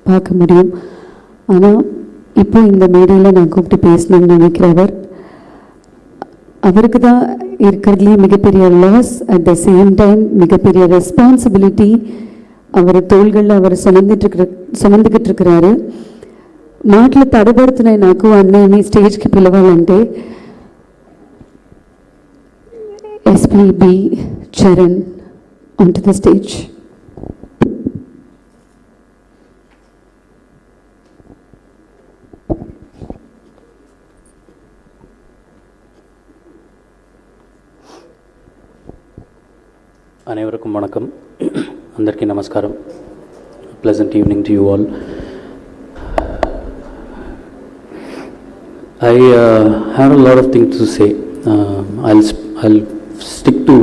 பார்க்க முடியும். ஆனால் இப்போ இந்த மேடையில் நான் கூப்பிட்டு பேசணும்னு நினைக்கிறவர் அவருக்கு தான் இருக்கிறதுலே மிகப்பெரிய loss, at the same time மிகப்பெரிய ரெஸ்பான்சிபிலிட்டி அவர் தோள்களில் அவர் సుమందుకిట్టు இருக்கிறாரு. మాటలు తడబడుతున్నాయి నాకు అన్నయ్యని స్టేజ్కి పిలవాలంటే. SPB Charan on to the stage. అனைవరకం వణకం, అందరికీ నమస్కారం. Pleasant evening to you all. I have a lot of things to say. I'll stick to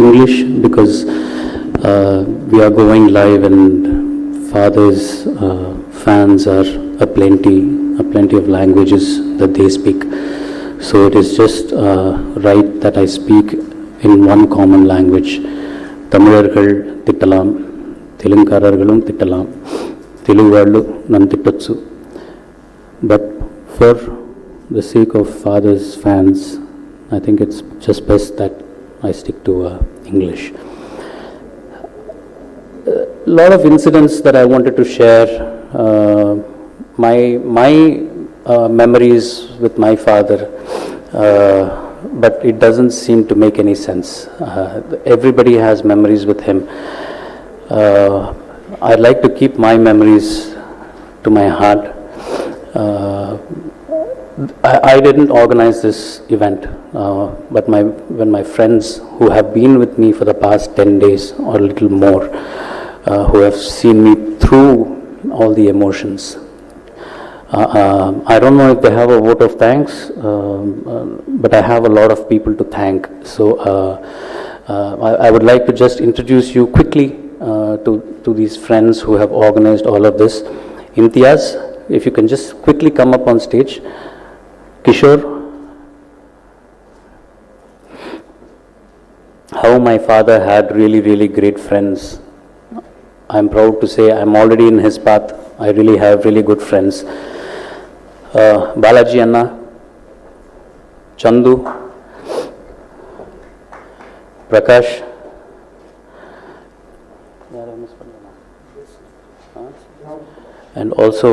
English because we are going live and Father's fans are a plenty of languages that they speak. So it is just right that I speak in one common language. తమిళர்கள் తిట్టలాం, తెలుగుకారர்களும் తిట్టలాం, Telugu వాళ్ళు నన్ను తిట్టొచ్చు. But for the sake of father's fans I think it's just best that I stick to English. Lot of incidents that I wanted to share, my memories with my father, but it doesn't seem to make any sense. Everybody has memories with him. I'd like to keep my memories to my heart. I didn't organize this event, but when my friends who have been with me for the past 10 days or a little more, who have seen me through all the emotions, I don't know if they have a vote of thanks, but I have a lot of people to thank. So I would like to just introduce you quickly to these friends who have organized all of this. Imtiaz, if you can just quickly come up on stage. Kishore, how my father had really great friends. I'm proud to say I'm already in his path. I really have really good friends. Balaji Anna, Chandu, Prakash, and also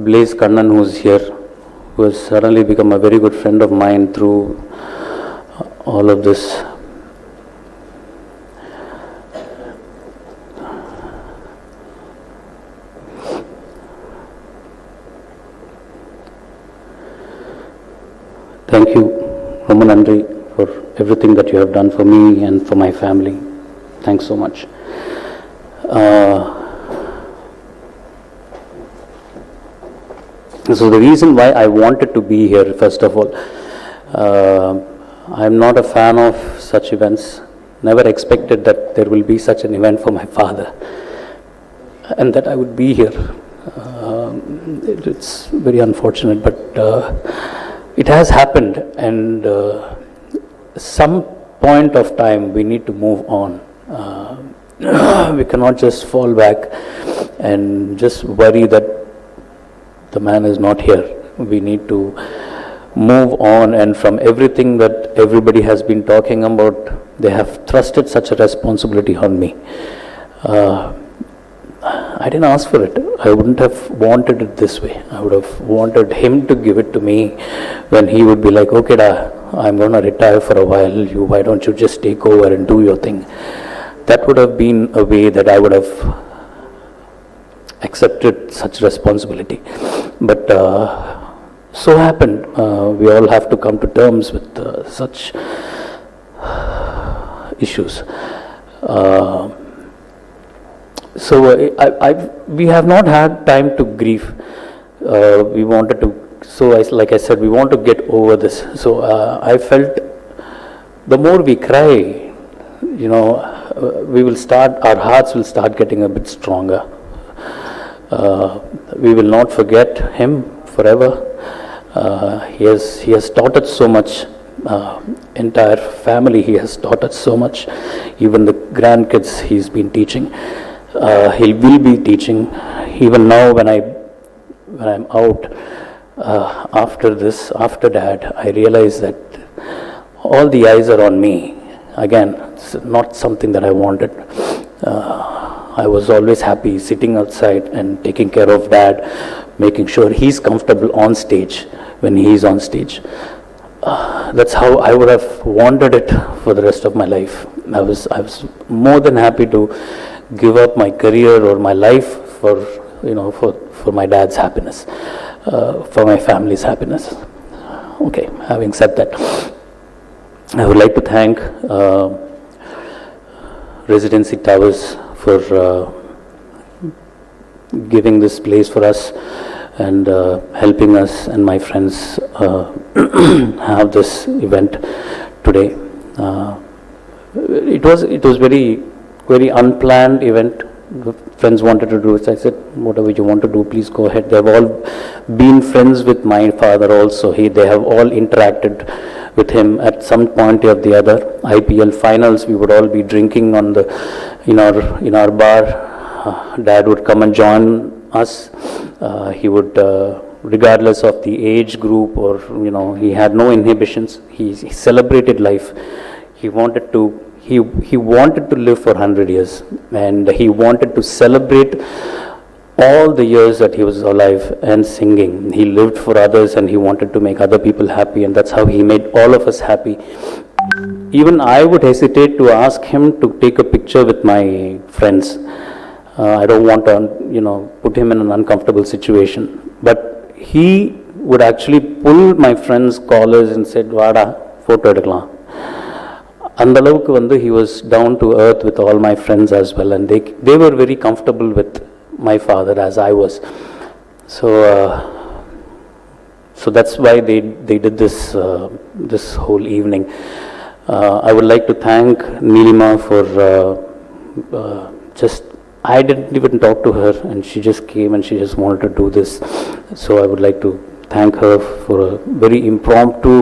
Blaze Kannan, who's here, who has suddenly become a very good friend of mine through all of this. Thank you, Roman Andri, for everything that you have done for me and for my family. Thanks so much. So the reason why I wanted to be here, first of all, I'm not a fan of such events. Never expected that there will be such an event for my father and that I would be here. It's very unfortunate, but it has happened, and some point of time we need to move on. We cannot just fall back and just worry that the man is not here. We need to move on, and from everything that everybody has been talking about, they have thrusted such a responsibility on me. I didn't ask for it. I wouldn't have wanted it this way. I would have wanted him to give it to me when he would be like, okay, I'm going to retire for a while. Why don't you just take over and do your thing? That would have been a way that I would have accepted such responsibility. But so happened. We all have to come to terms with such issues. So we have not had time to grieve. We wanted to, like I said, we want to get over this. So I felt the more we cry, our hearts will start getting a bit stronger. We will not forget him forever. He has taught us so much. Entire family, he has taught us so much. Even the grandkids he's been teaching. He will be teaching. Even now, when I'm out after this, after Dad, I realize that all the eyes are on me. Again, it's not something that I wanted. I was always happy sitting outside and taking care of Dad, making sure he's comfortable on stage when he's on stage. That's how I would have wanted it for the rest of my life. I was more than happy to give up my career or my life for for my dad's happiness, for my family's happiness. Okay, having said that, I would like to thank Residency Towers for giving this place for us and helping us and my friends have this event today. It was very unplanned event. Friends wanted to do it. I said, whatever you want to do, please go ahead. They have all been friends with my father also. They have all interacted with him at some point or the other. IPL finals, we would all be drinking in our bar. Dad would come and join us. He would, regardless of the age group or he had no inhibitions. He celebrated life. He wanted to live for 100 years, and he wanted to celebrate all the years that he was alive and singing. He lived for others and he wanted to make other people happy, and that's how he made all of us happy. Even I would hesitate to ask him to take a picture with my friends. I don't want to, put him in an uncomfortable situation. But he would actually pull my friends' collars and said, "Vada, photo edukkalam." அந்த அளவுக்கு he was down to earth with all my friends as well, and they were very comfortable with my father as I was. So that's why they did this whole evening. I would like to thank Neelima for I didn't even talk to her, and she just came and she just wanted to do this. So I would like to thank her for a very impromptu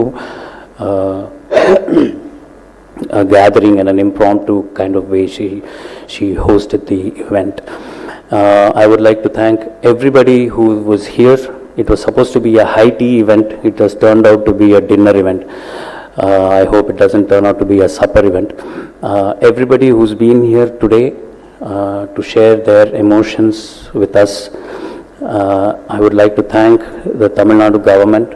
a gathering and an impromptu kind of way she hosted the event. I would like to thank everybody who was here. It was supposed to be a high tea event. It has turned out to be a dinner event. I hope it doesn't turn out to be a supper event. Everybody who's been here today to share their emotions with us. I would like to thank the Tamil Nadu government,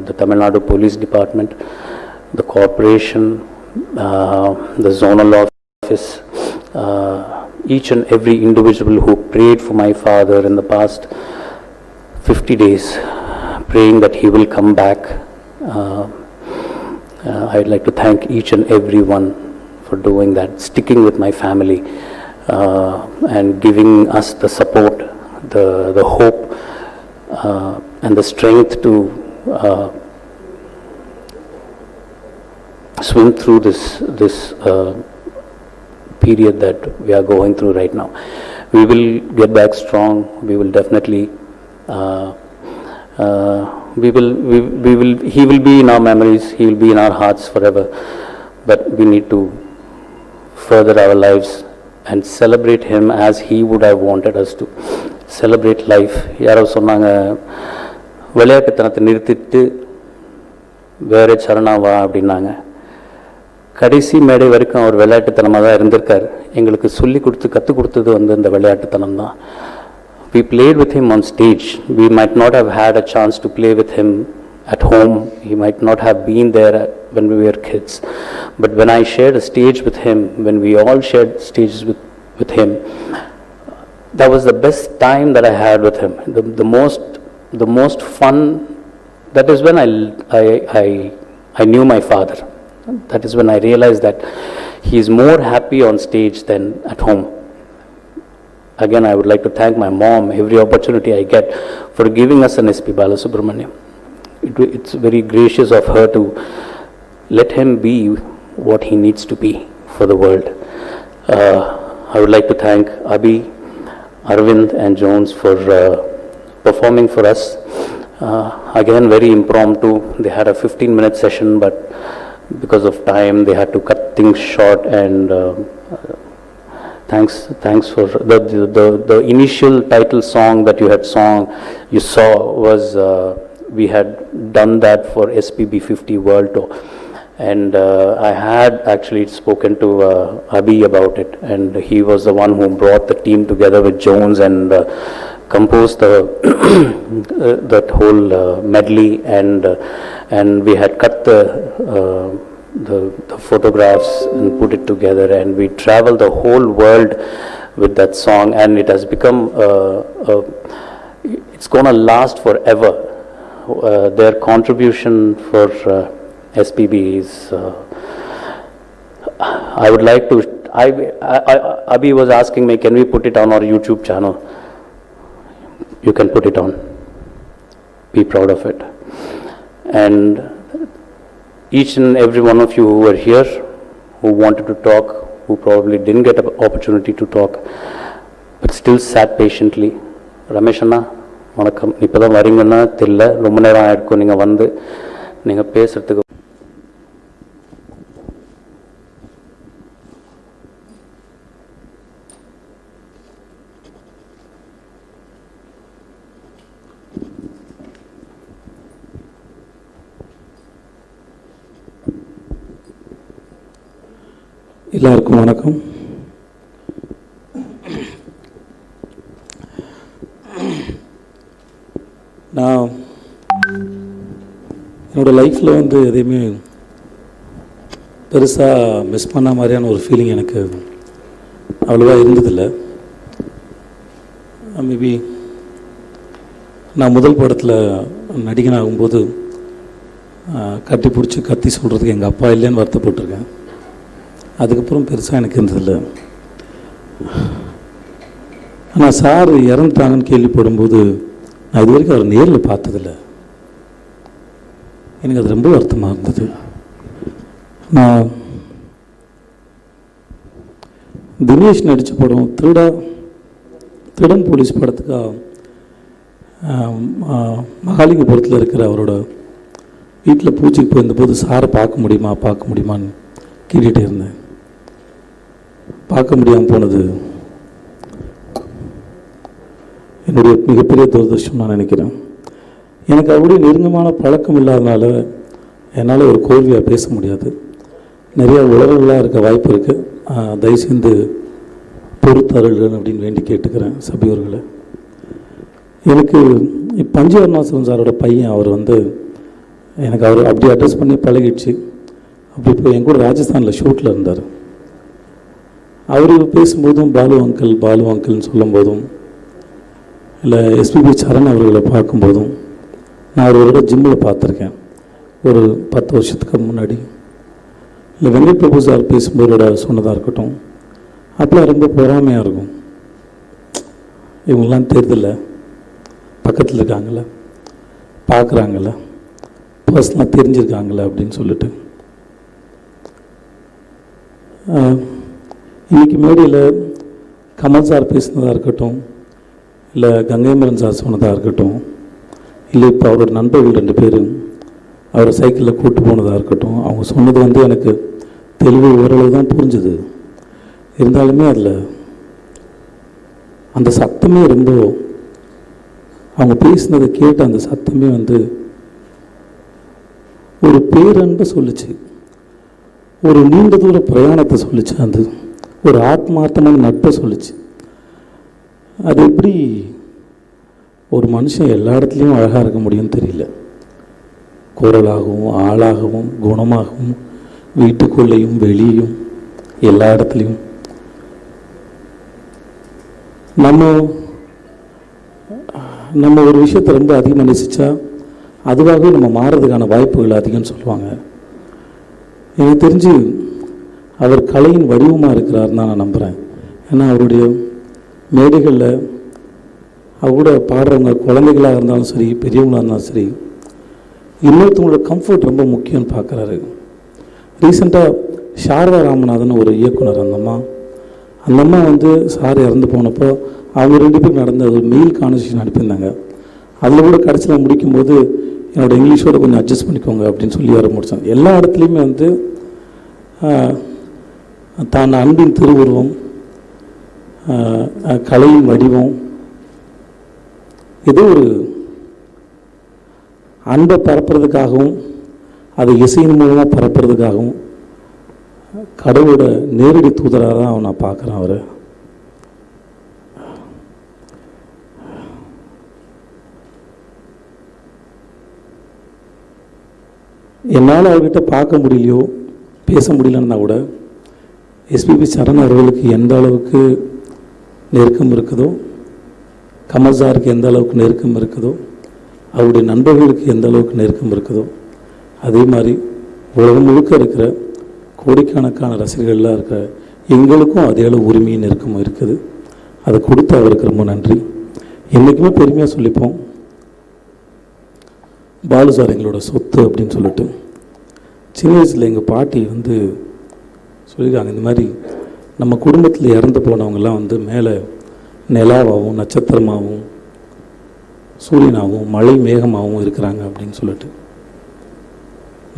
the Tamil Nadu Police Department, the corporation, the zonal office, each and every individual who prayed for my father in the past 50 days, praying that he will come back. I'd like to thank each and every one for doing that, sticking with my family, and giving us the support, the hope, and the strength to swim through this period that we are going through right now. We will get back strong. We will definitely he will be in our memories. He will be in our hearts forever. But we need to further our lives and celebrate him as he would have wanted us to celebrate life. யாரோ சொன்னாங்க, விளையாட்டுத்தனத்தை நிறுத்திட்டு வேற சரணா வா அப்படின்னாங்க. கடைசி மேடை வரைக்கும் அவர் விளையாட்டுத்தனமாக தான் இருந்திருக்கார். எங்களுக்கு கற்றுக் கொடுத்தது இந்த விளையாட்டுத்தனம் தான். We played with him on stage. We might not have had a chance to play with him at home. He might not have been there when we were kids. But when I shared a stage with him, when we all shared stages with him, that was the best time that I had with him. The most fun. That is when I knew my father. That is when I realized that he is more happy on stage than at home. Again, I would like to thank my mom every opportunity I get for giving us an SP Balasubramaniam. It's very gracious of her to let him be what he needs to be for the world. I would like to thank Abhi, Arvind and Jones for performing for us. Again, very impromptu. They had a 15-minute session, but because of time they had to cut things short, and thanks for the initial title song that you saw was we had done that for SPB 50 World Tour, and I had actually spoken to Abhi about it, and he was the one who brought the team together with Jones and composed that whole medley, and we had cut the photographs and put it together, and we traveled the whole world with that song, and it has become it's gonna last forever. Their contribution for SPB is I would like to Abhi was asking me, can we put it on our YouTube channel? You can put it on, be proud of it. And each and every one of you who were here, who wanted to talk, who probably didn't get an opportunity to talk, but still sat patiently. Ramesh Anna, வணக்கம். இப்போதான் வரீங்கன்னா தெரியல, ரொம்ப நேரம் ஆயிருக்கும் நீங்கள் வந்து நீங்கள் பேசுகிறதுக்கு. எல்லாருக்கும் வணக்கம். நான் என்னோடய லைஃப்பில் வந்து எதையுமே பெருசாக மிஸ் பண்ண மாதிரியான ஒரு ஃபீலிங் எனக்கு அவ்வளோவா இருந்ததில்லை. மேபி நான் முதல் படத்தில் நடிகனாகும்போது கட்டி பிடிச்சி கத்தி சொல்கிறதுக்கு எங்கள் அப்பா இல்லைன்னு வருத்தப்பட்டிருக்கேன். அதுக்கப்புறம் பெருசாக எனக்கு இருந்ததில்லை. ஆனால் சார் இறந்துட்டாங்கன்னு கேள்விப்படும்போது நான் இது வரைக்கும் அவர் நேரில் பார்த்ததில்லை. எனக்கு அது ரொம்ப வருத்தமாக இருந்தது. நான் தினேஷ் நடித்த படம் திருடன் போலீஸ் படத்துக்காக மகாலிங்கபுரத்தில் இருக்கிற அவரோட வீட்டில் பூஜைக்கு போயிருந்தபோது சாரை பார்க்க முடியுமான்னு கேட்டுகிட்டே இருந்தேன். பார்க்க முடியாமல் போனது என்னுடைய மிகப்பெரிய துரதிர்ஷ்டம் நான் நினைக்கிறேன். எனக்கு அவருடைய நெருக்கமான பழக்கம் இல்லாதனால என்னால் ஒரு கோர்வையாக பேச முடியாது. நிறையா உளறலாக இருக்க வாய்ப்பு இருக்குது. தயவுசெய்து பொறுத்தருள்கள் அப்படின்னு வேண்டி கேட்டுக்கிறேன் சபையோர்களை. எனக்கு பஞ்சு அருணாசலம் சாரோட பையன் அவர் வந்து எனக்கு அவர் அப்படி அட்ரஸ் பண்ணி பழகிடுச்சு. அப்படி இப்போ என் கூட ராஜஸ்தானில் ஷூட்டில் இருந்தார். அவர் பேசும்போதும் பாலு அங்கிள்னு சொல்லும்போதும், இல்லை எஸ்பிபி சரண் அவர்களை பார்க்கும்போதும், நான் ஒரு ஜிம்மில் பார்த்துருக்கேன் ஒரு 10 வருஷத்துக்கு முன்னாடி. இல்லை வெங்கட் பிரபு சார் பேசும்போதோட சொன்னதாக இருக்கட்டும், அப்போலாம் ரொம்ப பொறாமையாக இருக்கும். இவங்கெல்லாம் தெரிதில்ல, பக்கத்தில் இருக்காங்கள, பார்க்குறாங்கள, பர்சனலாக தெரிஞ்சிருக்காங்களே அப்படின்னு சொல்லிட்டு. இன்றைக்கி மேடையில் கமல் சார் பேசினதாக இருக்கட்டும், இல்லை கங்கைமரன் சார் சொன்னதாக இருக்கட்டும், இல்லை இப்போ அவரோட நண்பர்கள் 2 பேர் அவரை சைக்கிளில் கூப்பிட்டு போனதாக இருக்கட்டும், அவங்க சொன்னது வந்து எனக்கு தெளிவு ஓரளவு தான் புரிஞ்சுது. இருந்தாலுமே அதில் அந்த சத்தமே ரொம்ப, அவங்க பேசினதை கேட்ட அந்த சத்தமே வந்து ஒரு பேரன்பை சொல்லிச்சு, ஒரு நீண்ட தூர பிரயாணத்தை சொல்லிச்சு, அது ஒரு ஆத்மார்த்தமான நட்பை சொல்லிச்சு. அது எப்படி ஒரு மனுஷன் எல்லா இடத்துலையும் அழகாக இருக்க முடியும்னு தெரியல. குரலாகவும் ஆளாகவும் குணமாகவும் வீட்டுக்குள்ளேயும் வெளியும் எல்லா இடத்துலையும் நம்ம ஒரு விஷயத்தை ரொம்ப அதிகமாக நேசித்தா அதுவாகவே நம்ம மாறுறதுக்கான வாய்ப்புகள் அதிகம்னு சொல்லுவாங்க. எனக்கு தெரிஞ்சு அவர் கலையின் வடிவமாக இருக்கிறாருன்னு தான் நான் நம்புகிறேன். ஏன்னா அவருடைய மேடைகளில் அவர் கூட பாடுறவங்க குழந்தைகளாக இருந்தாலும் சரி, பெரியவங்களாக இருந்தாலும் சரி, இன்னொருத்தவங்களோட கம்ஃபர்ட் ரொம்ப முக்கியம்னு பார்க்குறாரு. ரீசெண்டாக சாரதா ராமநாதன் ஒரு இயக்குனர், அந்த அம்மா வந்து சார் இறந்து போனப்போ அவங்க 2 பேரும் நடந்த ஒரு மெயில் கான்வர்சேஷன் அனுப்பியிருந்தாங்க. அதில் கூட கடைசியில் முடிக்கும்போது என்னோடய இங்கிலீஷோட கொஞ்சம் அட்ஜஸ்ட் பண்ணிக்கோங்க அப்படின்னு சொல்லி வர முடிச்சாங்க. எல்லா இடத்துலையுமே வந்து தான் அன்பின் திருவுருவம், கலையின் வடிவம், ஏதோ ஒரு அன்பை பரப்புறதுக்காகவும் அதை இசையின் மூலமாக பரப்புறதுக்காகவும் கடவுளோட நேரடி தூதராக தான் நான் பார்க்குறேன் அவரை. என்னால் அவர்கிட்ட பார்க்க முடியலையோ பேச முடியலன்னா கூட எஸ்பிபி சரண் அவர்களுக்கு எந்த அளவுக்கு நெருக்கம் இருக்குதோ, கமல் சாருக்கு எந்த அளவுக்கு நெருக்கம் இருக்குதோ, அவருடைய நண்பர்களுக்கு எந்த அளவுக்கு நெருக்கம் இருக்குதோ, அதே மாதிரி உலகம் முழுக்க இருக்கிற கோடிக்கணக்கான ரசிகர்களாக இருக்கிற எங்களுக்கும் அதே அளவு உரிமையும் நெருக்கமும் இருக்குது. அதை கொடுத்து அவருக்கு ரொம்ப நன்றி. என்றைக்குமே பெருமையாக சொல்லிப்போம், பாலு சார் எங்களோட சொத்து அப்படின்னு சொல்லிட்டு. சின்ன வயசில் எங்கள் பாட்டி சொல்லியிருக்காங்க, இந்த மாதிரி நம்ம குடும்பத்தில் இறந்து போனவங்கெல்லாம் மேலே நிலாவாகவும் நட்சத்திரமாகவும் சூரியனாகவும் மழை மேகமாகவும் இருக்கிறாங்க அப்படின்னு சொல்லிட்டு.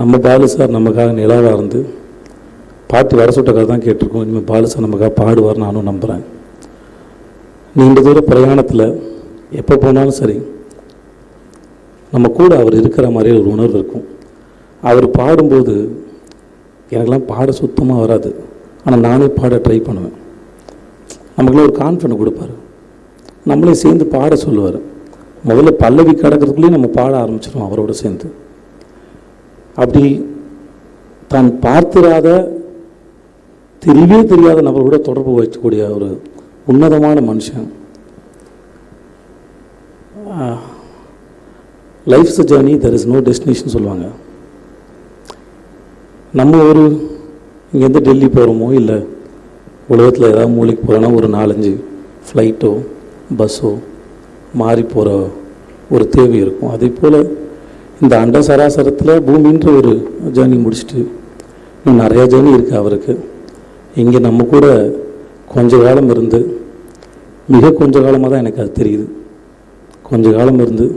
நம்ம பாலு சார் நமக்காக நிலாவாக இருந்து பாட்டி வர சுட்டக்காக தான் கேட்டிருக்கோம். இனிமேல் பாலு சார் நமக்காக பாடுவார் நானும் நம்புகிறேன். நீண்ட தூர பிரயாணத்தில் எப்போ போனாலும் சரி நம்ம கூட அவர் இருக்கிற மாதிரியே ஒரு உணர்வு இருக்கும். அவர் பாடும்போது எனக்கெல்லாம் பாட சுத்தமாக வராது, ஆனால் நானே பாட ட்ரை பண்ணுவேன். நமக்குள்ள ஒரு கான்ஃபிடன்ட் கொடுப்பார், நம்மளே சேர்ந்து பாட சொல்லுவார். முதல்ல பல்லவி கடக்கிறதுக்குள்ளேயே நம்ம பாட ஆரம்பிச்சிடுவோம் அவரோட சேர்ந்து. அப்படி தான் பார்த்திராத தெரியவே தெரியாத நபரோட தொடர்பு வச்சக்கூடிய ஒரு உன்னதமான மனுஷன். Life is a journey, there is no destination சொல்லுவாங்க. நம்ம இங்கேருந்து டெல்லி போகிறோமோ இல்லை உலகத்தில் ஏதாவது மூளைக்கு போகிறோன்னா ஒரு 4-5 ஃப்ளைட்டோ பஸ்ஸோ மாறி போகிற ஒரு தேவை இருக்கும். அதே போல் இந்த அண்ட சராசரத்தில் பூமின்ற ஒரு ஜேர்னி முடிச்சுட்டு இன்னும் நிறையா ஜேர்னி இருக்குது அவருக்கு. இங்கே நம்ம கூட கொஞ்ச காலம் இருந்து, மிக கொஞ்ச காலமாக தான் எனக்கு அது தெரியுது, கொஞ்ச காலம் இருந்து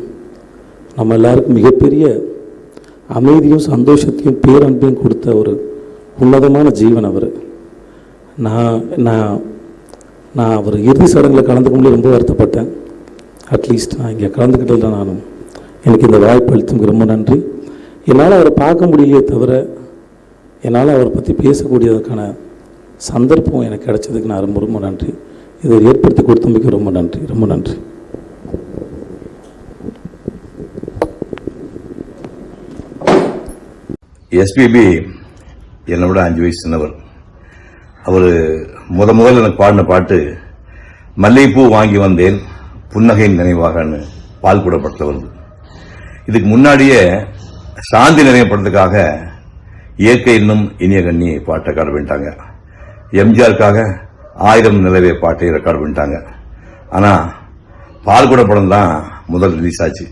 நம்ம எல்லாருக்கும் மிகப்பெரிய அமைதியும் சந்தோஷத்தையும் பேரன்பையும் கொடுத்த ஒரு உன்னதமான ஜீவன் அவர். நான் அவர் இறுதி சடங்கில் கலந்துக்க முடியாது, ரொம்ப வருத்தப்பட்டேன். அட்லீஸ்ட் நான் இங்கே கலந்துக்கிட்டதில்ல. நானும் எனக்கு இந்த வாய்ப்பு அளித்ததுக்கு ரொம்ப நன்றி. என்னால் அவரை பார்க்க முடியலையே தவிர என்னால் அவரை பற்றி பேசக்கூடியதுக்கான சந்தர்ப்பம் எனக்கு கிடைச்சதுக்கு நான் ரொம்ப ரொம்ப நன்றி. இதை ஏற்படுத்தி கொடுத்தமைக்கு ரொம்ப நன்றி, ரொம்ப நன்றி. எஸ்பிபி என்னை விட 5 வயசு சின்னவர். அவர் முதல்ல எனக்கு பாடின பாட்டு மல்லிகைப்பூ வாங்கி வந்தேன் புன்னகையின் நினைவாகன்னு பால்குட படத்தில் வருது. இதுக்கு முன்னாடியே சாந்தி நிலைய படத்துக்காக இயற்கை இன்னும் இனிய கண்ணி பாட்டை ரெக்கார்டு பண்ணிட்டாங்க. எம்ஜிஆருக்காக 1000 நிலவே பாட்டை ரெக்கார்டு பண்ணிட்டாங்க. ஆனால் பால்குட படம் தான் முதல் ரிலீஸ் ஆச்சு.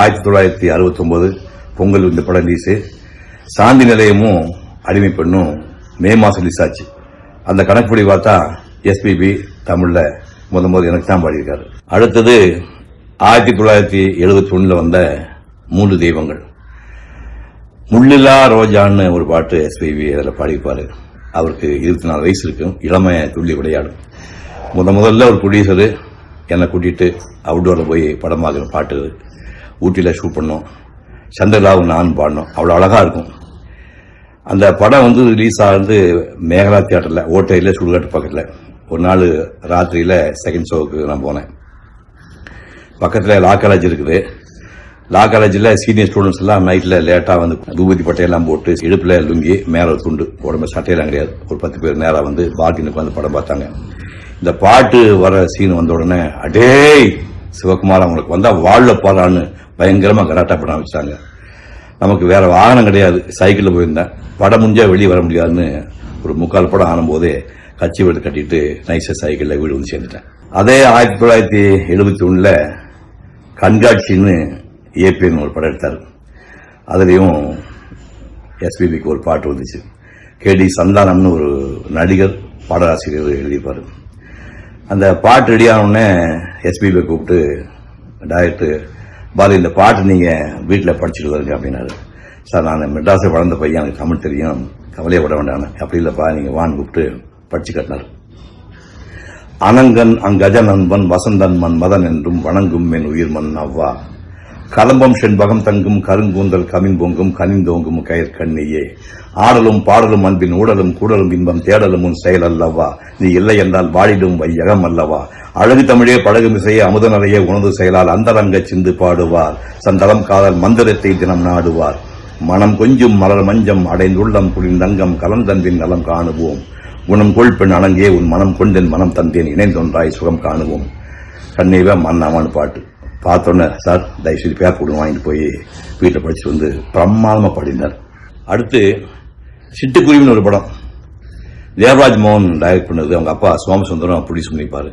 1969 பொங்கல் இந்த படம் ரிலீஸு. சாந்தி நிலையமும் அடிமை பெண்ணும் மே மாதம் ரிலீஸ் ஆச்சு. அந்த கணக்குப்படி பார்த்தா எஸ்பிபி தமிழில் முதல் எனக்கு தான் பாடியிருக்காரு. அடுத்தது 1971 வந்த 3 தெய்வங்கள். முள்ளிலா ரோஜான்னு ஒரு பாட்டு எஸ்பிபி அதில் பாடியிருப்பாரு. அவருக்கு 24 வயசு இருக்கும், இளமை துள்ளி விளையாடும். முதல்ல ஒரு ப்ரொடியூசரு என்னை கூட்டிகிட்டு அவுட்டோரில் போய் படமாக பாட்டு ஊட்டியில் ஷூட் பண்ணோம். சந்திரலாவும் நான் பாடினோம். அவ்வளோ அழகாக இருக்கும். அந்த படம் ரிலீஸ் ஆகுது மேகலா தியேட்டரில், ஓட்டையில் சுடுகாட்டு பக்கத்தில். ஒரு நாள் ராத்திரியில் செகண்ட் ஷோவுக்கு நான் போனேன். பக்கத்தில் லா காலேஜ் இருக்குது. லா காலேஜில் சீனியர் ஸ்டூடெண்ட்ஸ் எல்லாம் நைட்டில் லேட்டாக தூபதி பட்டையெல்லாம் போட்டு இடுப்பில் லுங்கி மேலே ஒரு துண்டு, உடம்பு சட்டையெல்லாம் கிடையாது, ஒரு 10 பேர் நேராக பால்கனிக்கு படம் பார்த்தாங்க. இந்த பாட்டு வர சீன் வந்த உடனே அடேய் சிவகுமார் அவங்களுக்கு வந்தால் வாழ்ல போறான்னு பயங்கரமாக கராட்டா பண்ண வச்சாங்க. நமக்கு வேற வாகனம் கிடையாது, சைக்கிளில் போயிருந்தேன். படம் முடிஞ்சா வெளியே வர முடியாதுன்னு ஒரு 3/4 படம் ஆனும்போதே கட்சி வீடு கட்டிட்டு நைஸா சைக்கிளில் வீடு சேர்ந்துட்டேன். அதே 1971 கண்காட்சின்னு ஏபின்னு ஒரு படம் எடுத்தார். அதுலேயும் எஸ்பிபிக்கு ஒரு பாட்டு வந்துச்சு. கேடி சந்தானம்னு ஒரு நடிகர் பாடலாசிரியர் எழுதியிருப்பார். அந்த பாட்டு ரெடியானோடனே எஸ்பிபியை கூப்பிட்டு, டைரக்டர் பாலு இந்த பாட்டு நீங்கள் வீட்டில் படிச்சுட்டு வருங்க அப்படின்னாரு. சார் நான் மெட்ராஸை வளர்ந்த பையன், எனக்கு தமிழ் தெரியும், கவலையை விட வேண்டாம். அப்படி இல்லைப்பா நீங்கள் வான்னு கூப்பிட்டு படிச்சு கட்டினார். அனங்கன் அங்கஜனன்பன் வசந்தன் மன்மதன் என்றும் வணங்கும் என் உயிர்மன் அவ்வா. கலம்பம் செண்பகம் தங்கும் கருங்கூந்தல் கமின் பொங்கும் கனிந்தோங்கும் கயிற்கண்ணியே. ஆடலும் பாடலும் அன்பின் ஊடலும் கூடலும் இன்பம் தேடலும் உன் செயல் அல்லவா. நீ இல்லை என்றால் வாழிடும் வையகம் அல்லவா. அழகு தமிழே பழகும் இசையே அமுதனரையே உணர்ந்து செயலால் அந்தரங்க சிந்து பாடுவார். சந்தளம் காதல் மந்திரத்தை தினம் நாடுவார். மனம் கொஞ்சும் மலர் மஞ்சம் அடைந்துள்ளம் குளிர்ந்தங்கம் கலந்தன்பின் நலம் காணுவோம். குணம் கொள் பெண் அணங்கே உன் மனம் கொண்டேன் மனம் தந்தேன் இணைந்தொன்றாய் சுகம் காணுவோம். கண்ணீவ மன்னாமான்னு பாட்டு பார்த்தோன்னே சார் தயவுசெய்து பேர் போட்டு வாங்கிட்டு போய் வீட்டில் படிச்சுட்டு வந்து பிரமாதமாக பாடினார். அடுத்து சிட்டுக்குருவின்னு ஒரு படம் தேவராஜ் மோகன் டைரக்ட் பண்ணது. அவங்க அப்பா சோமசுந்தரம் ப்ரொடியூஸ் பண்ணிப்பாரு.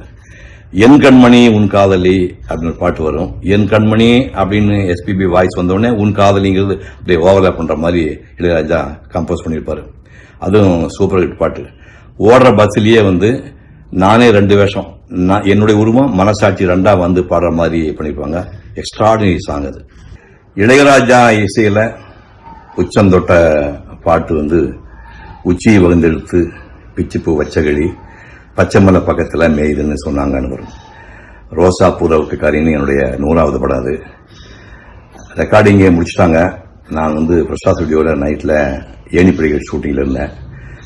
என் கண்மணி உன் காதலி அப்படின்னு ஒரு பாட்டு வரும். என் கண்மணி அப்படின்னு எஸ்பிபி வாய்ஸ் வந்தோடனே உன் காதலிங்கிறது அப்படியே ஓவர்லேப் பண்ற மாதிரி இளையராஜா கம்போஸ் பண்ணியிருப்பாரு. அதுவும் சூப்பர் ஹிட் பாட்டு. ஓடுற பஸ்ஸிலேயே நானே 2 வேஷம், என்னுடைய உருவம் மனசாட்சி 2ஆ பாடுற மாதிரி பண்ணிருப்பாங்க. எக்ஸ்ட்ராடினரி சாங் அது. இளையராஜா இசையில உச்சந்தொட்ட பாட்டு உச்சி வகுந்தெடுத்து பிச்சுப்பூ வச்சகளி பச்சைமலை பக்கத்தில் மேய்துன்னு சொன்னாங்கன்னு வரும். ரோசா பூரவுட்டுக்காரின்னு என்னுடைய 100வது படம் அது. ரெக்கார்டிங்கே முடிச்சுட்டாங்க. நான் பிரசாத் ஸ்டுடியோவில் நைட்டில் ஏணிப்படிகள் ஷூட்டிங்கில் இருந்தேன்.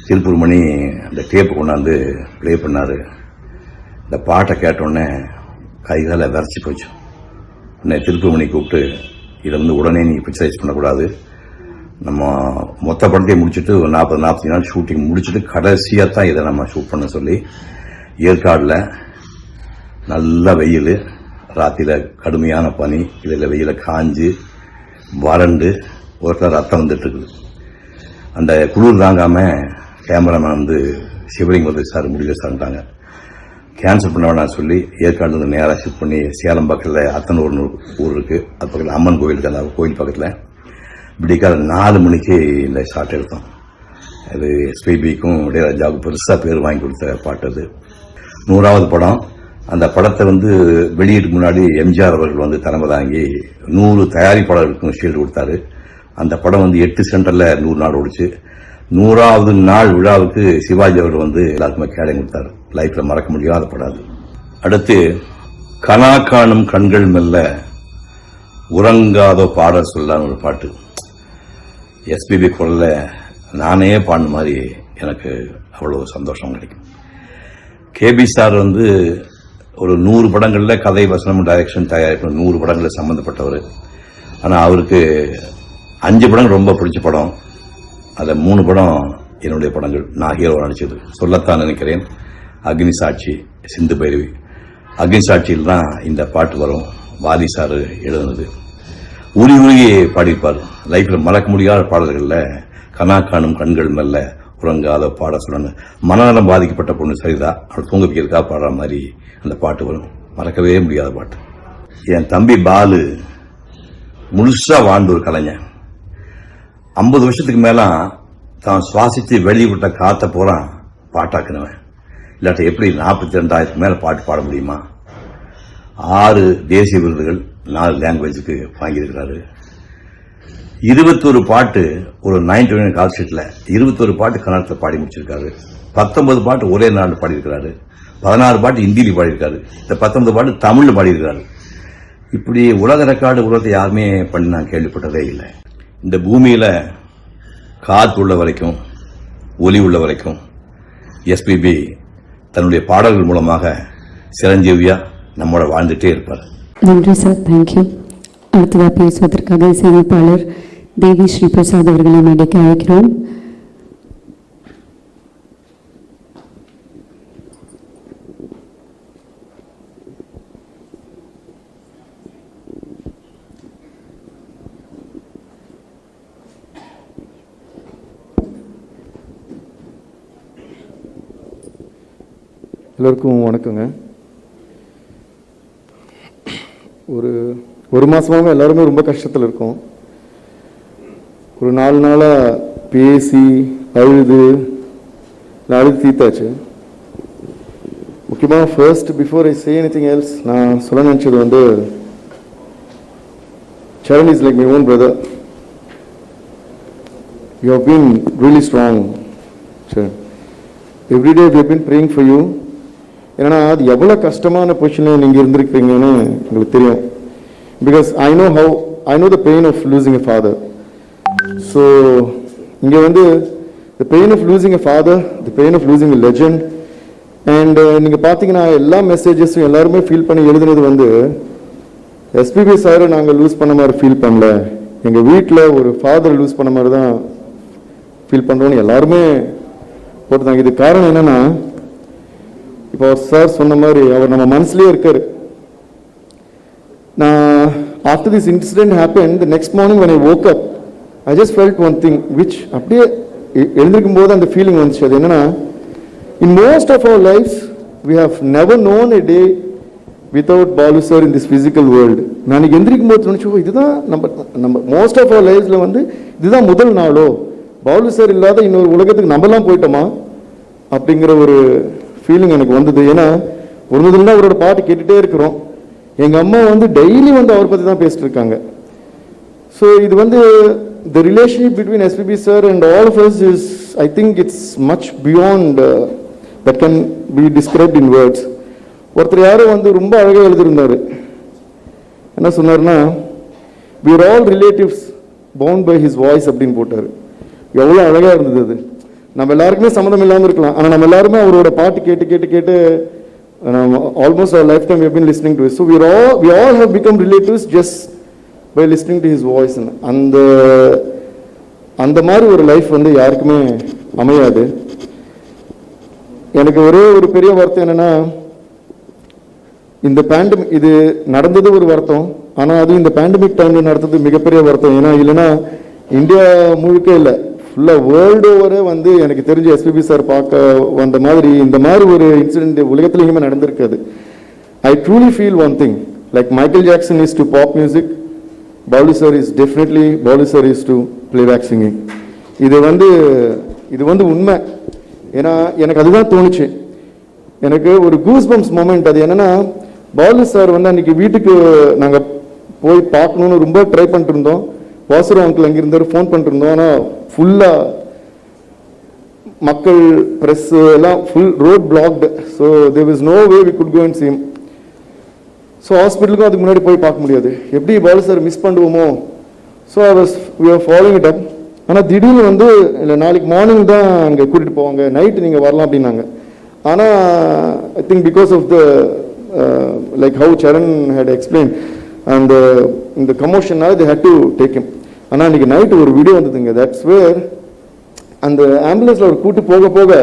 திருப்பூர் மணி அந்த டேப்பு கொண்டாந்து ப்ளே பண்ணார். இந்த பாட்டை கேட்டோடனே கைகால விரைச்சி போச்சு. உடனே திருப்பூர் மணி கூப்பிட்டு இதை உடனே நீ பிக்சரைஸ் பண்ணக்கூடாது, நம்ம மொத்த படத்தையும் முடிச்சுட்டு 40-45 நாள் ஷூட்டிங் முடிச்சுட்டு கடைசியாக தான் இதை நம்ம ஷூட் பண்ண சொல்லி ஏற்காடில் நல்ல வெயில், ராத்திரியில் கடுமையான பனி, இதில் வெயில காஞ்சு வறண்டு ஒருத்தர் ரத்தம் வந்துட்டு இருக்குது. அந்த குளிர் தாங்காம கேமராமேன் சிவலிங்கம் சார் முடியல சார்ட்டாங்க. கேன்சல் பண்ண வேணாம் சொல்லி ஏற்காடு நேராக ஷிஃப்ட் பண்ணி சேலம் பக்கத்தில் அத்தனூர்னு ஊர் இருக்குது, அது பக்கத்தில் அம்மன் கோயிலுக்கு அந்த கோயில் பக்கத்தில் விடிக்கால 4 மணிக்கு இந்த ஷாட் எடுத்தோம். அது எஸ்பிபிக்கும் இளையராஜாவுக்கு பெருசாக பேர் வாங்கி கொடுத்த பாட்டு. அது 100வது படம். அந்த படத்தை வெளியீட்டுக்கு முன்னாடி எம்ஜிஆர் அவர்கள் தலைமை தாங்கி 100 தயாரிப்பாளர்களுக்கும் ஷீல்டு கொடுத்தாரு. அந்த படம் 8 சென்டர்ல 100 நாள் ஓடிச்சு. 100வது நாள் விழாவுக்கு சிவாஜி அவர்கள் எல்லாருக்குமே கேடயம் கொடுத்தாரு. லைஃப்ல மறக்க முடியாத படம் அது. அடுத்து கனா காணும் கண்கள் மெல்ல உறங்காதோ பாட சொல்லான்னு ஒரு பாட்டு. எஸ்பிபி குரல்ல நானே பாடின மாதிரி எனக்கு அவ்வளவு சந்தோஷம் கிடைக்கும். கேபி சார் ஒரு 100 படங்கள்ல கதை வசனம் டைரக்ஷன் தயாரிப்பு 100 படங்கள்ல சம்பந்தப்பட்டவர். ஆனா அவருக்கு 5 படங்கள் ரொம்ப பிடிச்ச படம். அதுல 3 படம் என்னுடைய படங்கள், நான் ஹீரோ நடிச்சது. சொல்லத்தான் நினைக்கிறேன், அக்னி சாட்சி, சிந்து பைரவி. அக்னி சாட்சியில் தான் இந்த பாட்டு வரும். வாலி சார் எழுதுனது. உருகி உருகி பாடியிருப்பார். லைஃப்ல மறக்க முடியாத பாடல்கள்ல கனா காணும் கண்கள் மெல்ல உறங்காத பாட சொல்லணும். மனநலம் பாதிக்கப்பட்ட பொண்ணு சரிதா, அவள் தூங்க வைக்கிறதுக்காக பாடுற மாதிரி அந்த பாட்டு வரும். மறக்கவே முடியாத பாட்டு. என் தம்பி பாலு முழுசா வாழ்ந்த ஒரு கலைஞன். 50 வருஷத்துக்கு மேல தான் சுவாசித்து வெளிவிட்ட காத்த பூரா பாட்டாக்குனவன். இல்லாட்ட எப்படி 42,000 மேல பாட்டு பாட முடியுமா? 6 தேசிய விருதுகள் 4 லாங்குவேஜுக்கு வாங்கியிருக்கிறாரு. 21 பாட்டு ஒரு 9 கால் ஷீட்ல 21 பாட்டு கன்னடத்தில் பாடி முடிச்சிருக்காரு. 19 பாட்டு ஒரே நாடு பாடியிருக்கிறாரு. 16 பாட்டு ஹிந்தியில பாடியிருக்காரு. இந்த 19 பாட்டு தமிழ்ல பாடியிருக்கிறாரு. இப்படி உலக ரெக்கார்டு உலகத்தை யாருமே பண்ணி நான் கேள்விப்பட்டதே இல்லை. இந்த பூமியில காற்று உள்ள வரைக்கும், ஒலி உள்ள வரைக்கும் எஸ்பிபி தன்னுடைய பாடல்கள் மூலமாக சிரஞ்சீவியா நம்மோட வாழ்ந்துட்டே இருப்பார். நன்றி சார், தேங்க்யூ. அடுத்ததாக பேசுவதற்காக இசையமைப்பாளர் தேவி ஸ்ரீ பிரசாத் அவர்களை மேடைக்கு அழைக்கிறோம். எல்லோருக்கும் வணக்கங்க. ஒரு மாதமாக எல்லாருமே ரொம்ப கஷ்டத்தில் இருக்கோம். ஒரு 4 நாளாக பேசி அழுது தீர்த்தாச்சு. முக்கியமாக first before I say anything else நான் சொல்ல நினச்சது Charan is like my own brother. You have been really strong Charan. Every day we have been praying for you. ஏன்னா அது எவ்வளோ கஷ்டமான பொசிஷனில் நீங்கள் இருந்திருக்கீங்கன்னு உங்களுக்கு தெரியும். Because I know the pain of losing a father. So இங்கே வந்து the pain of losing a father, the pain of losing a legend. And நீங்கள் பார்த்தீங்கன்னா எல்லா மெசேஜஸும் எல்லாருமே ஃபீல் பண்ணி எழுதுனது வந்து எஸ்பிபி சாரை நாங்கள் லூஸ் பண்ண மாதிரி ஃபீல் பண்ணல, எங்கள் வீட்டில் ஒரு ஃபாதர் லூஸ் பண்ண மாதிரி தான் ஃபீல் பண்ணுறோன்னு எல்லாருமே போட்டுருந்தாங்க. இது காரணம் என்னன்னா, இப்போ அவர் சார் சொன்ன மாதிரி அவர் நம்ம மனசுலேயே இருக்காரு. நான் after this incident happen, the next morning when I woke up, I just felt one thing which அப்படியே எழுந்திருக்கும் போது அந்த ஃபீலிங் வந்துச்சு. அது என்னன்னா, in most of our lives we have never known a day without Balu sir in this physical world. நான் எந்திரிக்கும் போது நினைச்சோ இதுதான் நம்ம மோஸ்ட் ஆஃப் அவர் லைஃப்ல வந்து இதுதான் முதல் நாளோ, பாலு சார் இல்லாத இன்னொரு உலகத்துக்கு நம்மலாம் போயிட்டோமா அப்படிங்கிற ஒரு ஃபீலிங் எனக்கு வந்தது. ஏன்னா ஒரு முதல்ல அவரோட பாட்டு கேட்டுட்டே இருக்கிறோம். எங்க அம்மா வந்து டெய்லி வந்து அவர் பத்தி தான் பேசிட்டு இருக்காங்க. ஸோ இது வந்து the relationship between SPB sir and all of us is, I think it's much beyond that can be described in words. ஒருத்தர் யாரும் வந்து ரொம்ப அழகாக எழுதியிருந்தாரு. என்ன சொன்னார்னா, we are all relatives bound by his voice அப்படின்னு போட்டார். எவ்வளோ அழகாக இருந்தது அது. நம்ம எல்லாருக்குமே சம்மந்தம் இல்லாமல் இருக்கலாம், ஆனால் நம்ம எல்லாருமே அவரோட பாட்டு கேட்டு கேட்டு கேட்டு almost our lifetime we have been listening to it. So we all have become relatives just by listening to his voice. அந்த மாதிரி ஒரு லைஃப் வந்து யாருக்குமே அமையாது. எனக்கு ஒரே ஒரு பெரிய வருத்தம் என்னன்னா, இந்த பேண்டமிக் இது நடந்தது ஒரு வருத்தம், ஆனால் அது இந்த பேண்டமிக் டைம்ல நடந்தது மிகப்பெரிய வருத்தம். ஏன்னா இல்லைன்னா இந்தியா முழுக்க இல்லை, ஃபுல்லாக வேர்ல்டு ஓவரே வந்து எனக்கு தெரிஞ்ச எஸ்பிபி சார் பார்க்க வந்த மாதிரி இந்த மாதிரி ஒரு இன்சிடென்ட் உலகத்தில் எங்கேயுமே நடந்திருக்காது. I truly feel one thing, like Michael Jackson is to pop music, Balu sir is definitely Balu sir is to playback singing. இது வந்து உண்மை. ஏன்னா எனக்கு அதுதான் தோணுச்சு. எனக்கு ஒரு கூஸ் பம்ப்ஸ் மொமெண்ட். அது என்னன்னா, பாலு சார் வந்து அன்னைக்கு வீட்டுக்கு நாங்கள் போய் பார்க்கணுன்னு ரொம்ப ட்ரை பண்ணிட்டு இருந்தோம். வாசுரு அங்கிள் அங்கே இருந்தார், ஃபோன் பண்ணிட்டு இருந்தோம். ஆனால் ஃபுல்லாக மக்கள் ப்ரெஸ் எல்லாம் full road blocked. So there was no way we could go and see him. So ஹாஸ்பிட்டலுக்கும் அதுக்கு முன்னாடி போய் பார்க்க முடியாது. எப்படி பாலு சார் மிஸ் பண்ணுவோமோ. So we are following it up. ஆனால் திடீர்னு வந்து இல்லை நாளைக்கு மார்னிங் தான் அங்கே கூட்டிகிட்டு போவாங்க, நைட்டு நீங்கள் வரலாம் அப்படின்னாங்க. ஆனால் I think because of the like how Charan had explain அந்த இந்த கமோஷனால they had to take him. ஆனால் அன்றைக்கி நைட்டு ஒரு வீடியோ வந்ததுங்க. தட்ஸ் வேர் அந்த ஆம்புலன்ஸில் அவர் கூட்டு போக போக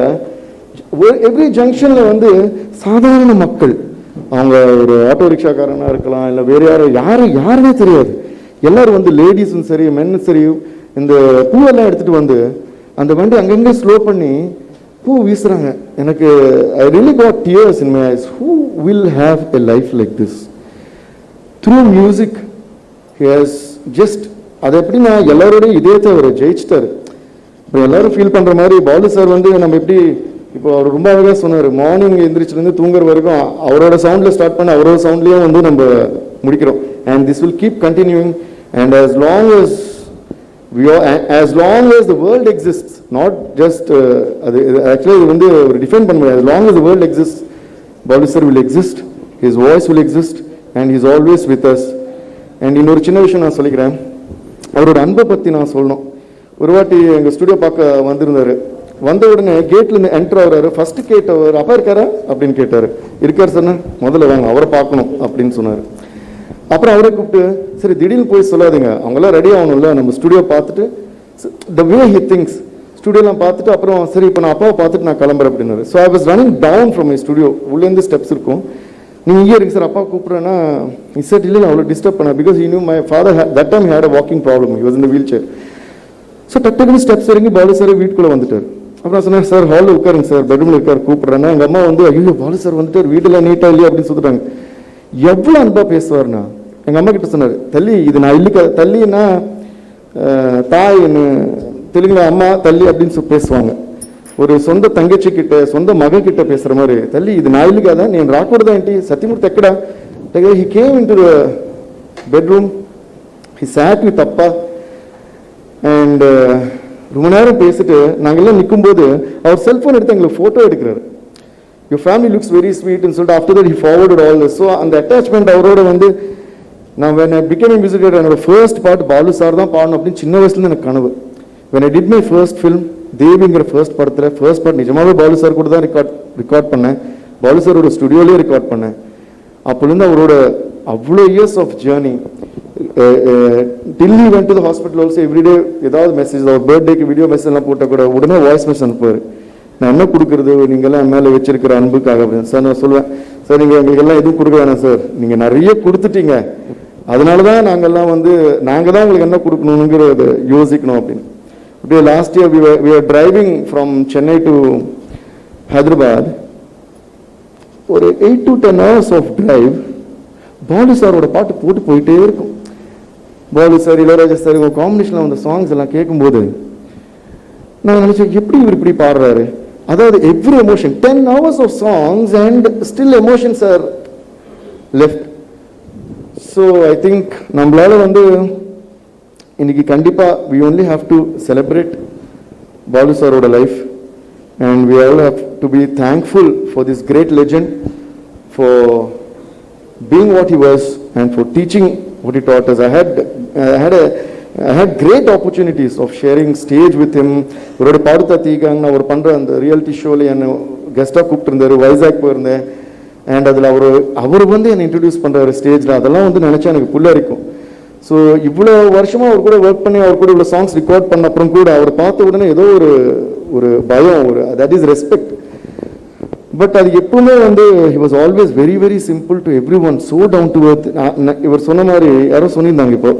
எவ்ரி ஜங்ஷனில் வந்து சாதாரண மக்கள், அவங்க ஒரு ஆட்டோ ரிக்ஷாக்காரனாக இருக்கலாம், இல்லை வேறு யாருன்னே தெரியாது, எல்லாரும் வந்து லேடிஸும் சரி மென்னும் சரி இந்த பூவெல்லாம் எடுத்துகிட்டு வந்து அந்த வண்டி அங்கங்கே ஸ்லோ பண்ணி பூ வீசுகிறாங்க. எனக்கு I really got tears in my eyes. Who will have a life like this through music? He has just அது எப்படின்னா எல்லாரோடையும் இதயத்தை அவர் ஜெயிச்சிட்டாரு. இப்போ எல்லாரும் ஃபீல் பண்ணுற மாதிரி பாலு சார் வந்து நம்ம எப்படி இப்போ அவர் ரொம்ப அழகாக சொன்னார், மார்னிங் எந்திரிச்சிலேருந்து தூங்குற வரைக்கும் அவரோட சவுண்டில் ஸ்டார்ட் பண்ண அவரோட சவுண்ட்லேயும் வந்து நம்ம முடிக்கிறோம். And this will keep continuing. And as long as the world exists, not just அது ஆக்சுவலி இது வந்து ஒரு டிஃபைன் பண்ண முடியாது. as long as the world exists, Balu sir will exist, his voice will exist and he is always with us. And இன்னொரு சின்ன விஷயம் நான் சொல்லிக்கிறேன். அவரோட அன்பை பற்றி நான் சொல்லணும். ஒரு வாட்டி எங்கள் ஸ்டுடியோ பார்க்க வந்திருந்தார். வந்த உடனே கேட்லேருந்து என்டர் ஆகுறாரு. ஃபர்ஸ்ட் கேட்டவர், அப்பா இருக்காரா அப்படின்னு கேட்டார். இருக்கார் சார், முதல்ல வாங்க அவரை பார்க்கணும் அப்படின்னு சொன்னார். அப்புறம் அவரை கூப்பிட்டு, சரி திடீர்னு போய் சொல்லாதீங்க, அவங்களாம் ரெடி ஆகணும்ல, நம்ம ஸ்டுடியோ பார்த்துட்டு த வே ஹி திங்ஸ் ஸ்டுடியோலாம் பார்த்துட்டு அப்புறம் சரி இப்போ நான் அப்பாவை பார்த்துட்டு நான் கிளம்புறேன் அப்படின்னாரு. So I was running down from my studio. உள்ளேருந்து ஸ்டெப்ஸ் இருக்கும். நீங்கள் இங்கே இருக்கு சார், அப்பா கூப்பிட்றேன்னா இசட் இல்லை அவ்வளோ டிஸ்டர்ப் பண்ண. Because you my father that time had a walking problem, he was in the wheel chair. So டக்குனு ஸ்டெப்ஸ் இறங்கி பாலு சார் வீட்டுக்குள்ளே வந்துட்டார். அப்புறம் சொன்னார், சார் ஹாலில் உட்காருங்க சார், பெட்ரூமில் இருக்கார் கூப்பிட்றேன்னா. எங்கள் அம்மா வந்து ஐயோ பாலு சார் வந்துட்டார், வீட்டில் நீட்டாக இல்லையா அப்படின்னு சொல்லிட்டாங்க. எவ்வளோ அன்பாக பேசுவார்னா எங்கள் அம்மா கிட்ட சொன்னார், தள்ளி இது நான் இல்லைக்கா, தள்ளின்னா தாய்ன்னு தெலுங்குல அம்மா தள்ளி அப்படின்னு பேசுவாங்க. ஒரு சொந்த தங்கச்சி கிட்ட சொந்த மகன் கிட்ட பேசுற மாதிரி, தள்ளி இது நான் இல்லைக்காத நீ ராக்கூடதா ఏంటి சத்தியமூர்த்தி ఎక్కడ. he came into the bedroom, he sat with அப்பா and ரொம்ப நேரம் பேசிட்டு நாங்கெல்லாம் நிற்கும்போது அவர் செல்ஃபோன் எடுத்து எங்களுக்கு ஃபோட்டோ எடுக்கிறாரு. your family looks very sweet and so after that he forwarded all this. So அந்த அட்டாச்மெண்ட் அவரோட வந்து நான் when I became a music director என்னோட ஃபர்ஸ்ட் பாட்டு பாலு சார் தான் பாடணும் அப்படின்னு சின்ன வயசுலேருந்து எனக்கு கனவு. when I did my first film தேவிங்கிற ஃபர்ஸ்ட் படத்தில் ஃபர்ஸ்ட் பாட்டு நிஜமாவே பாலு சார் கூட தான் ரெக்கார்ட் பண்ணேன். பாலு சாரோட ஸ்டுடியோலேயே ரெக்கார்ட் பண்ணேன். அப்போலேருந்து அவரோட அவ்வளோ years of journey till he went to the hospital also every day ஏதாவது மெசேஜ் அவர் பர்த்டேக்கு வீடியோ மெசேஜ்லாம் போட்டால் கூட உடனே வாய்ஸ் மெசேஜ் அனுப்புவார். நான் என்ன கொடுக்குறது நீங்கள்லாம் என் மேலே வச்சிருக்கிற அன்புக்காக அப்படின்னு சார் நான் சொல்லுவேன். சார் நீங்கள் எங்களுக்கெல்லாம் எதுவும் கொடுக்க வேணாம் சார், நீங்கள் நிறைய கொடுத்துட்டீங்க, அதனால தான் நாங்கள்லாம் வந்து நாங்கள் தான் உங்களுக்கு என்ன கொடுக்கணுங்கிறத யோசிக்கணும் அப்படின்னு. அப்படியே last year we were driving from Chennai to Hyderabad. ஒரு 8 to 10 hours of drive Balu சாரோட பாட்டு போட்டு போயிட்டே இருக்கும். பாலு சார் இளையராஜா சார் இவங்க காம்பினேஷனில் வந்த சாங்ஸ் எல்லாம் கேட்கும்போது நான் நினச்சேன் எப்படி இவர் இப்படி பாடுறாரு. அதாவது every emotion 10 hours of songs and still emotions are left. So I think நம்மளால வந்து இன்னைக்கு கண்டிப்பாக we only have to celebrate Balu சாரோட life and we all have to be thankful for this great legend for being what he was and for teaching what he taught us. I had great opportunities of sharing stage with him. அவரோட பாடுத்தா தீக்காங்க நான் ஒரு பண்ணுற அந்த reality ஷோவில் என்னை கெஸ்ட்டாக கூப்பிட்டுருந்தாரு, வைசாக் போயிருந்தேன். And அதில் அவர் வந்து என்னை இன்ட்ரடியூஸ் பண்ணுறாரு ஸ்டேஜில். அதெல்லாம் வந்து நினச்சா எனக்கு புல்லரிக்கும். ஸோ இவ்வளோ வருஷமாக அவர் கூட ஒர்க் பண்ணி அவர் கூட இவ்வளோ சாங்ஸ் ரெக்கார்ட் பண்ண அப்புறம் கூட அவர் பார்த்த உடனே ஏதோ ஒரு பயம், தட் இஸ் ரெஸ்பெக்ட். பட் அது எப்பவுமே வந்து he was always very very simple to everyone, so down to earth. இவர் சொன்ன மாதிரி யாரோ சொல்லியிருந்தாங்க, இப்போ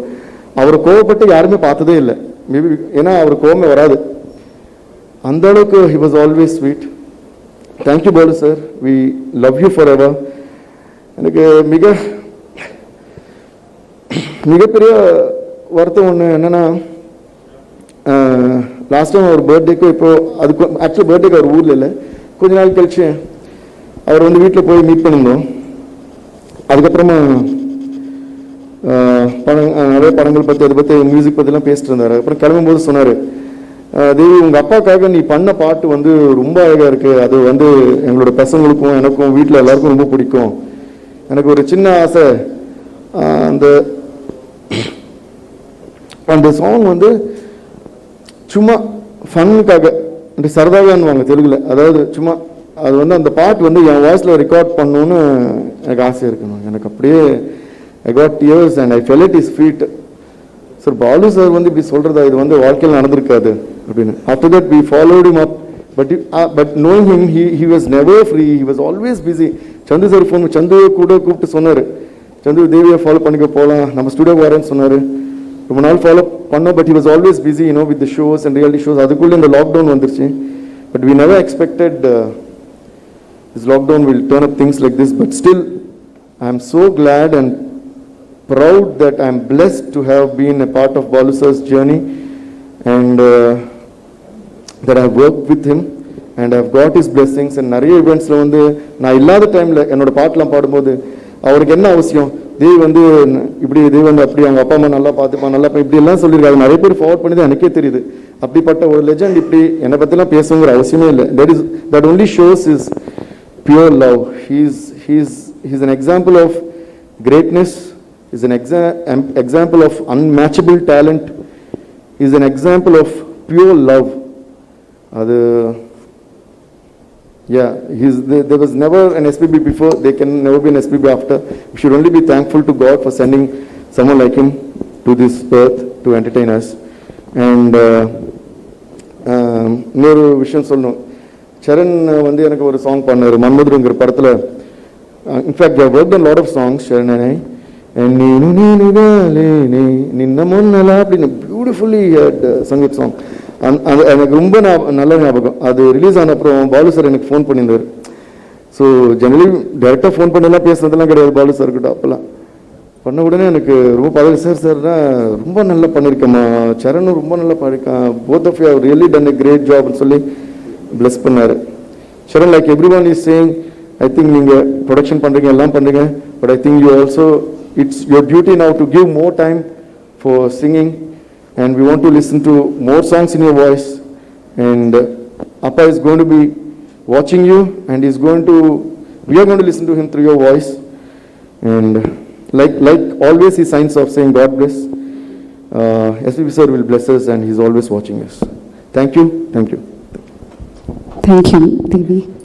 அவரை கோவப்பட்டு யாருமே பார்த்ததே இல்லை, மேபி ஏன்னா அவர் கோவமே வராது, அந்த அளவுக்கு he was always sweet. Thank you Balu sir, we love you forever. எனக்கு மிகப்பெரிய வருத்தம் ஒன்று என்னன்னா, லாஸ்ட் டைம் அவர் பர்த்டேக்கு இப்போ அதுக்கு ஆக்சுவலி பர்த்டேக்கு அவர் ஊரில் இல்லை, கொஞ்ச நாள் கழிச்சு அவர் வந்து வீட்டில் போய் மீட் பண்ணியிருந்தோம். அதுக்கப்புறமா நிறைய படங்கள் பற்றி அதை பற்றி மியூசிக் பற்றிலாம் பேசிட்டு இருந்தார். அப்புறம் கிளம்பும்போது சொன்னார், தேவி உங்கள் அப்பாவுக்காக நீ பண்ண பாட்டு வந்து ரொம்ப அழகாக இருக்குது, அது வந்து எங்களோட பசங்களுக்கும் எனக்கும் வீட்டில் எல்லாருக்கும் ரொம்ப பிடிக்கும். எனக்கு ஒரு சின்ன ஆசை, அந்த சாங் வந்து சும்மா ஃபன்னுக்காக இந்த சரதாகான்னுவாங்க தெலுங்குல, அதாவது சும்மா அது வந்து அந்த பாட்டு வந்து என் வாய்ஸில் ரெக்கார்ட் பண்ணணுன்னு எனக்கு ஆசை இருக்கணும். எனக்கு அப்படியே I got tears and I fell it is feat. Sir Balu sir வந்து இப்படி சொல்கிறதா, இது வந்து வாழ்க்கையில் நடந்திருக்காது அப்படின்னு. After that we followed him up, but knowing him he was never free, he was always busy. Chandu sir phone சந்துவை கூட கூப்பிட்டு சொன்னார், சந்து தேவியை ஃபாலோ பண்ணிக்க போகலாம், நம்ம ஸ்டுடியோக்கு வரேன்னு சொன்னார். ரொம்ப நாள் ஃபாலோ பண்ணோம், but he was always busy with the shows and reality shows. அதுக்குள்ளே இந்த லாக்டவுன் வந்துருச்சு. But we never expected this lockdown will turn up things like this, but still I am so glad and proud that I am blessed to have been a part of Balu sir's journey and that I have worked with him and I have got his blessings. And நிறைய ஈவெண்ட்ஸில் வந்து நான் இல்லாத டைமில் என்னோட பாட்டெலாம் பாடும்போது அவருக்கு என்ன அவசியம், தேவி வந்து இப்படி தேவி வந்து அப்படி அவங்க அப்பா அம்மா நல்லா பார்த்துப்பா நல்லா இப்படி எல்லாம் சொல்லியிருக்காங்க. நிறைய பேர் ஃபார்வர்ட் பண்ணி தான் எனக்கே தெரியுது. அப்படிப்பட்ட ஒரு லெஜண்ட் இப்படி என்னை பற்றிலாம் பேசுங்கிற அவசியமே இல்லை. that only shows his pure love. He's an example of greatness. He's an example of unmatchable talent. He's an example of pure love. There was never an SPB before, there can never be an SPB after. We should only be thankful to God for sending someone like him to this earth to entertain us. And இன்னொரு விஷயம் சொல்லணும், சரண் வந்து எனக்கு ஒரு song பண்ணார் மன்மதுங்கிற படத்தில். In fact I worked on lot of songs Charan நின்ன முன்னலா அப்படின்னு பியூட்டிஃபுல்லி சங்கீத் சாங். அது எனக்கு ரொம்ப நல்ல ஞாபகம். அது ரிலீஸ் ஆன அப்புறம் பாலு சார் எனக்கு ஃபோன் பண்ணியிருந்தார். ஸோ ஜெனரலி டைரெக்டாக ஃபோன் பண்ணலாம் பேசுனதெல்லாம் கிடையாது பாலு சார்கிட்ட. அப்போல்லாம் பண்ண உடனே எனக்கு ரொம்ப பதவி, சார்னா ரொம்ப நல்லா பண்ணியிருக்கேம்மா, சரணும் ரொம்ப நல்லா பண்ணியிருக்கான், both of you have really done a great ஜாப்னு சொல்லி பிளஸ் பண்ணாரு. Charan like everyone is saying, I think நீங்கள் ப்ரொடக்ஷன் பண்ணுறீங்க எல்லாம் பண்ணுறீங்க, but I think you also it's your duty now to give more time for singing and we want to listen to more songs in your voice. And Appa is going to be watching you, and we are going to listen to him through your voice. And like always, he signs off saying, God bless. SPB sir will bless us, and he's always watching us. Thank you. Thank you, Devi.